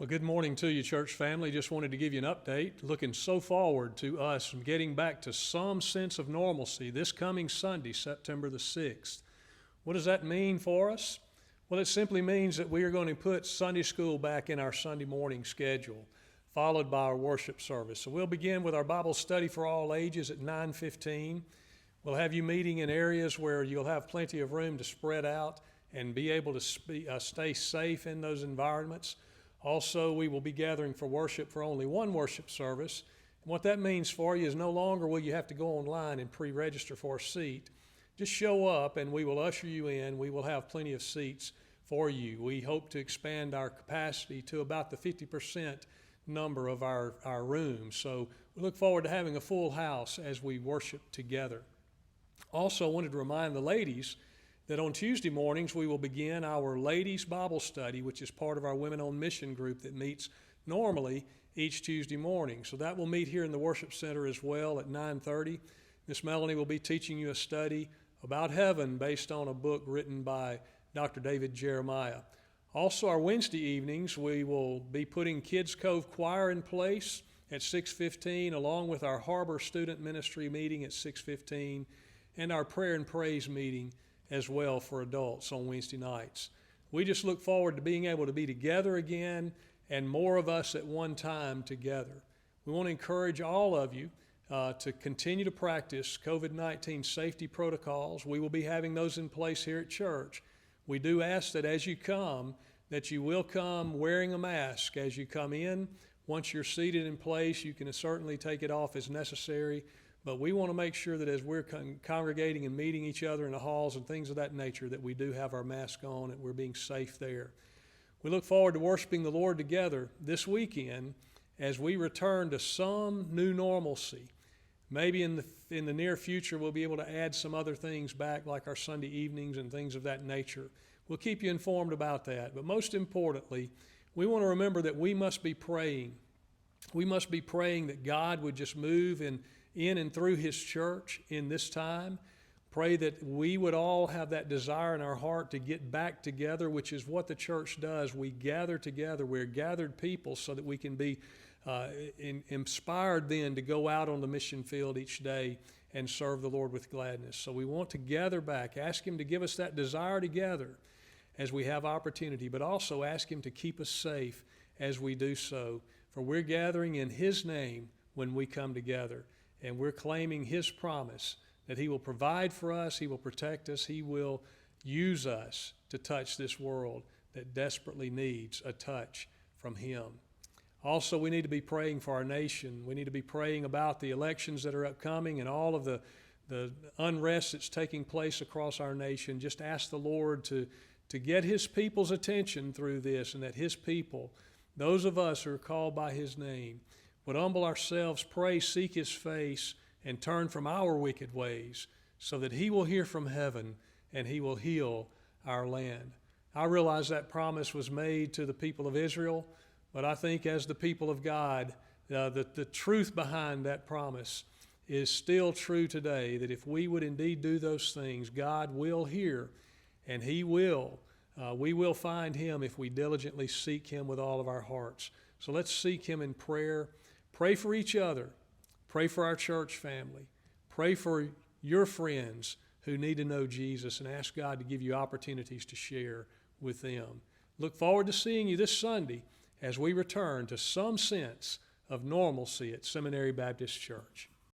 Well, good morning to you, church family. Just wanted to give you an update. Looking so forward to us getting back to some sense of normalcy this coming Sunday, September the 6th. What does that mean for us? Well, it simply means that we are going to put Sunday school back in our Sunday morning schedule, followed by our worship service. So we'll begin with our Bible study for all ages at 9:15. We'll have you meeting in areas where you'll have plenty of room to spread out and be able to stay safe in those environments. Also, we will be gathering for worship for only one worship service. And what that means for you is no longer will you have to go online and pre-register for a seat. Just show up and we will usher you in. We will have plenty of seats for you. We hope to expand our capacity to about the 50% number of our rooms. So we look forward to having a full house as we worship together. Also, I wanted to remind the ladies that on Tuesday mornings we will begin our Ladies Bible Study, which is part of our Women on Mission group that meets normally each Tuesday morning. So that will meet here in the worship center as well at 9:30. Miss Melanie will be teaching you a study about heaven based on a book written by Dr. David Jeremiah. Also, our Wednesday evenings, we will be putting Kids Cove Choir in place at 6:15, along with our Harbor Student Ministry meeting at 6:15, and our Prayer and Praise meeting as well for adults on Wednesday nights. We just look forward to being able to be together again and more of us at one time together. We want to encourage all of you to continue to practice COVID-19 safety protocols. We will be having those in place here at church. We do ask that as you come, that you will come wearing a mask as you come in. Once you're seated in place, you can certainly take it off as necessary. But we want to make sure that as we're congregating and meeting each other in the halls and things of that nature, that we do have our mask on and we're being safe there. We look forward to worshiping the Lord together this weekend as we return to some new normalcy. Maybe in the near future we'll be able to add some other things back, like our Sunday evenings and things of that nature. We'll keep you informed about that. But most importantly, we want to remember that we must be praying. We must be praying that God would just move in and through His church in this time. Pray that we would all have that desire in our heart to get back together, which is what the church does. We gather together. We're gathered people so that we can be inspired then to go out on the mission field each day and serve the Lord with gladness. So we want to gather back. Ask Him to give us that desire to gather as we have opportunity, but also ask Him to keep us safe as we do so. For we're gathering in His name when we come together. And we're claiming His promise that He will provide for us, He will protect us, He will use us to touch this world that desperately needs a touch from Him. Also, we need to be praying for our nation. We need to be praying about the elections that are upcoming and all of the unrest that's taking place across our nation. Just ask the Lord to get His people's attention through this, and that His people, those of us who are called by His name, would humble ourselves, pray, seek His face, and turn from our wicked ways so that He will hear from heaven and He will heal our land. I realize that promise was made to the people of Israel, but I think as the people of God, the truth behind that promise is still true today, that if we would indeed do those things, God will hear and we will find Him if we diligently seek Him with all of our hearts. So let's seek Him in prayer. Pray for each other. Pray for our church family. Pray for your friends who need to know Jesus, and ask God to give you opportunities to share with them. Look forward to seeing you this Sunday as we return to some sense of normalcy at Seminary Baptist Church.